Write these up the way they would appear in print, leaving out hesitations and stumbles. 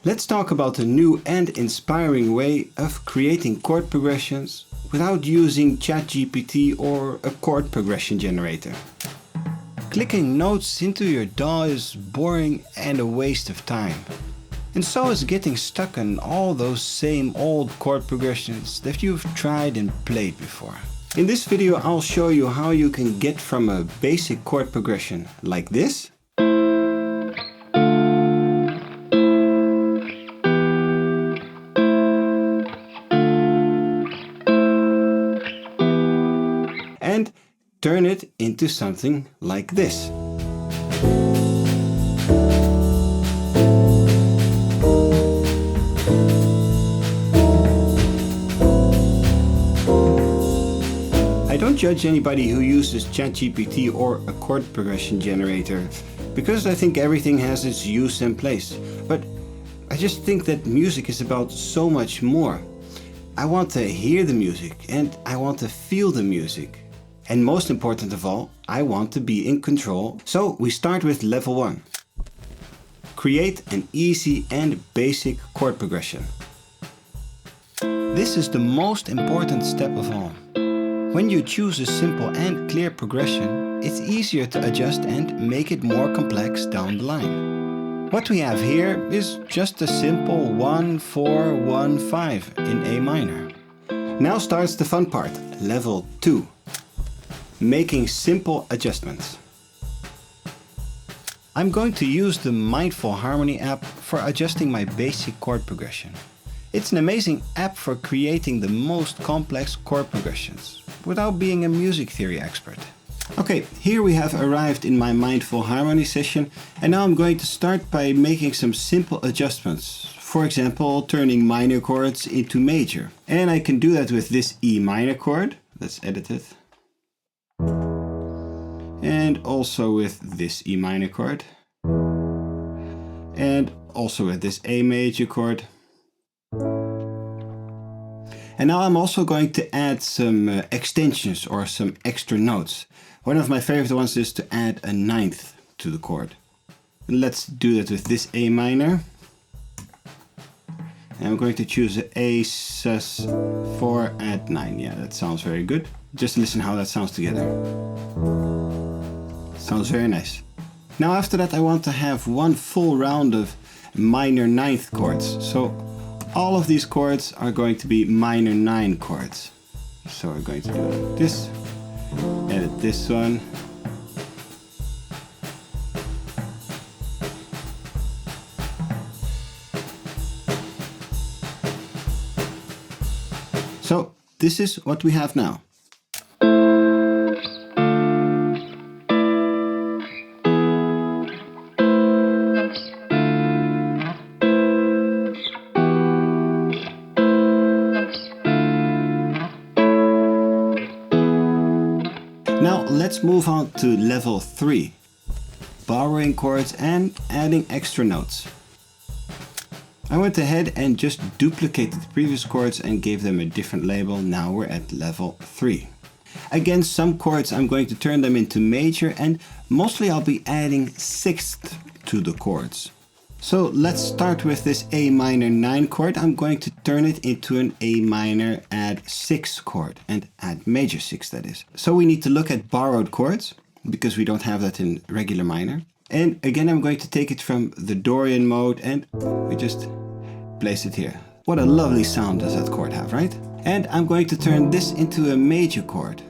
Let's talk about a new and inspiring way of creating chord progressions without using ChatGPT or a chord progression generator. Clicking notes into your DAW is boring and a waste of time. And so is getting stuck on all those same old chord progressions that you've tried and played before. In this video I'll show you how you can get from a basic chord progression like this and turn it into something like this. I don't judge anybody who uses ChatGPT or a chord progression generator, because I think everything has its use and place. But I just think that music is about so much more. I want to hear the music and I want to feel the music. And most important of all, I want to be in control. So we start with level 1. Create an easy and basic chord progression. This is the most important step of all. When you choose a simple and clear progression, it's easier to adjust and make it more complex down the line. What we have here is just a simple 1-4-1-5 in A minor. Now starts the fun part, level 2. Making simple adjustments. I'm going to use the Mindful Harmony app for adjusting my basic chord progression. It's an amazing app for creating the most complex chord progressions without being a music theory expert. Okay, here we have arrived in my Mindful Harmony session, and now I'm going to start by making some simple adjustments. For example, turning minor chords into major. And I can do that with this E minor chord. Let's edit it. And also with this E minor chord. And also with this A major chord. And now I'm also going to add some extensions or some extra notes. One of my favorite ones is to add a ninth to the chord. And let's do that with this A minor. And I'm going to choose an A sus4 add 9. Yeah, that sounds very good. Just listen how that sounds together. Sounds very nice. Now after that I want to have one full round of minor ninth chords. So all of these chords are going to be minor 9 chords. So we're going to do this, edit this one. So this is what we have now. Now let's move on to level 3, borrowing chords and adding extra notes. I went ahead and just duplicated the previous chords and gave them a different label. Now we're at level 3. Again, some chords I'm going to turn them into major, and mostly I'll be adding sixth to the chords. So let's start with this A minor 9 chord. I'm going to turn it into an A minor add 6 chord, and add major 6 that is. So we need to look at borrowed chords because we don't have that in regular minor. And again I'm going to take it from the Dorian mode and we just place it here. What a lovely sound does that chord have, right? And I'm going to turn this into a major chord.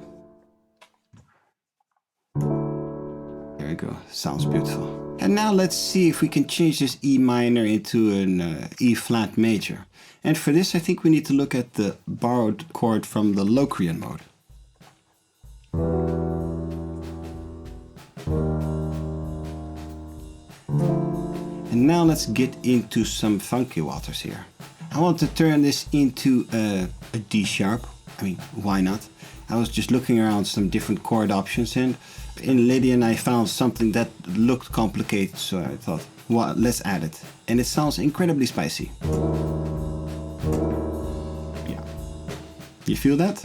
There we go, sounds beautiful. And now let's see if we can change this E minor into an E flat major. And for this I think we need to look at the borrowed chord from the Locrian mode. And now let's get into some funky waters here. I want to turn this into a D sharp. I mean, why not? I was just looking around some different chord options, and in Lydian I found something that looked complicated, so I thought, well, let's add it. And it sounds incredibly spicy. Yeah. You feel that?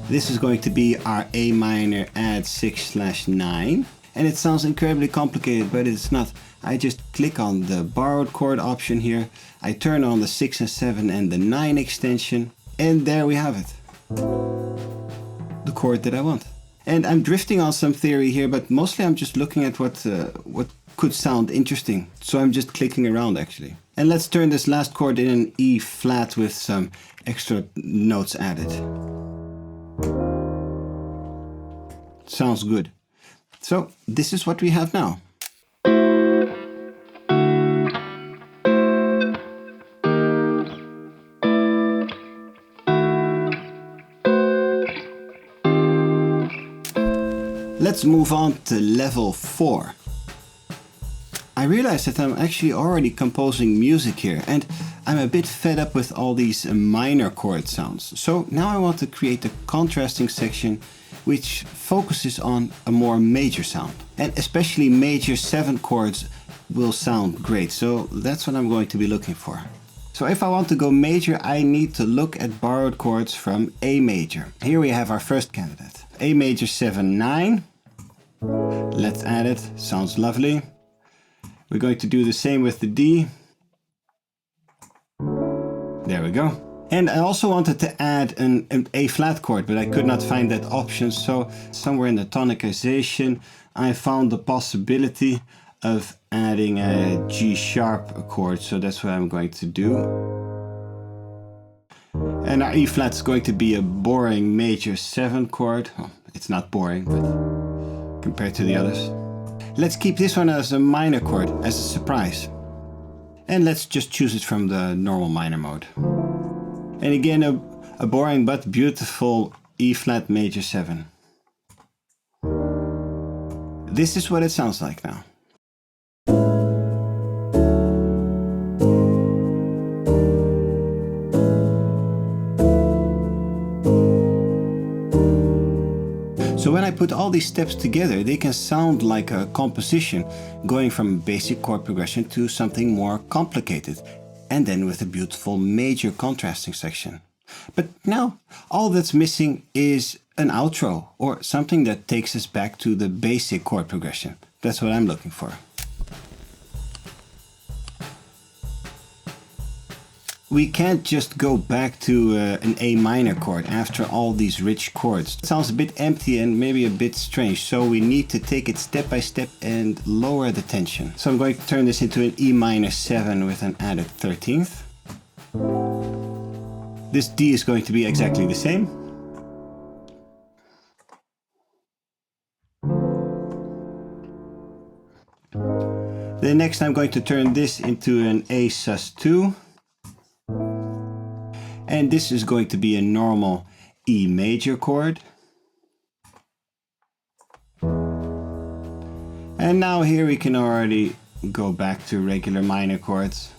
This is going to be our A minor add 6/9. And it sounds incredibly complicated, but it's not. I just click on the borrowed chord option here. I turn on the 6 and 7 and the 9 extension. And there we have it. The chord that I want. And I'm drifting on some theory here, but mostly I'm just looking at what could sound interesting. So I'm just clicking around actually. And let's turn this last chord in an E flat with some extra notes added. Sounds good. So this is what we have now. Let's move on to level 4. I realized that I'm actually already composing music here, and I'm a bit fed up with all these minor chord sounds. So now I want to create a contrasting section which focuses on a more major sound. And especially major 7 chords will sound great, so that's what I'm going to be looking for. So if I want to go major, I need to look at borrowed chords from A major. Here we have our first candidate. A major 7, 9. Let's add it, sounds lovely. We're going to do the same with the D. There we go. And I also wanted to add an A flat chord, but I could not find that option. So somewhere in the tonicization, I found the possibility of adding a G sharp chord. So that's what I'm going to do. And our E flat is going to be a boring major 7 chord. Oh, it's not boring, but compared to the others. Let's keep this one as a minor chord, as a surprise. And let's just choose it from the normal minor mode. And again, a boring but beautiful E flat major 7. This is what it sounds like now. So when I put all these steps together, they can sound like a composition going from basic chord progression to something more complicated, and then with a beautiful major contrasting section. But now all that's missing is an outro or something that takes us back to the basic chord progression. That's what I'm looking for. We can't just go back to an A minor chord after all these rich chords. It sounds a bit empty and maybe a bit strange, so we need to take it step by step and lower the tension. So I'm going to turn this into an E minor 7 with an added 13th. This D is going to be exactly the same. Then next I'm going to turn this into an A sus2. And this is going to be a normal E major chord. And now here we can already go back to regular minor chords.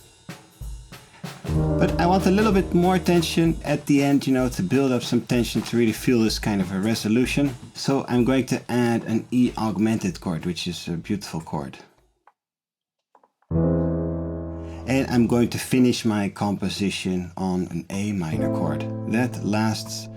But I want a little bit more tension at the end, you know, to build up some tension, to really feel this kind of a resolution. So I'm going to add an E augmented chord, which is a beautiful chord. And I'm going to finish my composition on an A minor chord. That lasts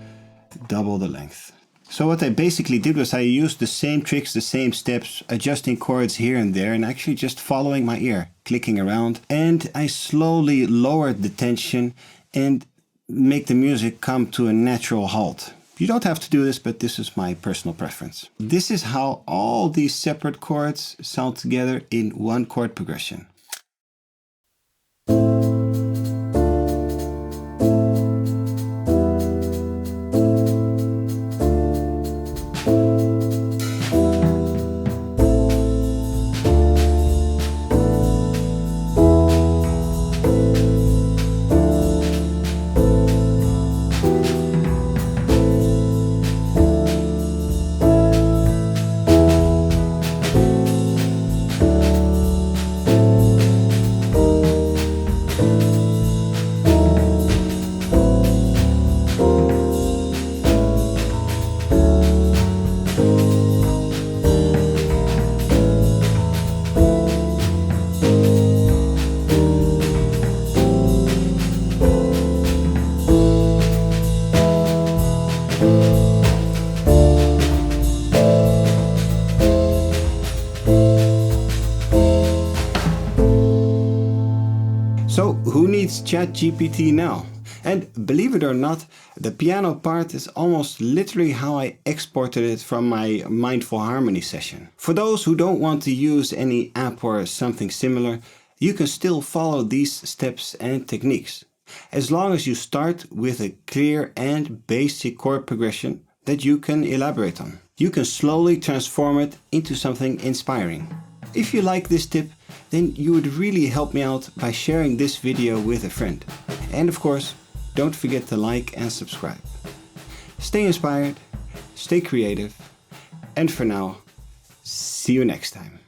double the length. So what I basically did was I used the same tricks, the same steps, adjusting chords here and there, and actually just following my ear, clicking around. And I slowly lowered the tension and make the music come to a natural halt. You don't have to do this, but this is my personal preference. This is how all these separate chords sound together in one chord progression. So who needs ChatGPT now? And believe it or not, the piano part is almost literally how I exported it from my Mindful Harmony session. For those who don't want to use any app or something similar, you can still follow these steps and techniques, as long as you start with a clear and basic chord progression that you can elaborate on. You can slowly transform it into something inspiring. If you like this tip, then you would really help me out by sharing this video with a friend. And of course, don't forget to like and subscribe. Stay inspired, stay creative, and for now, see you next time.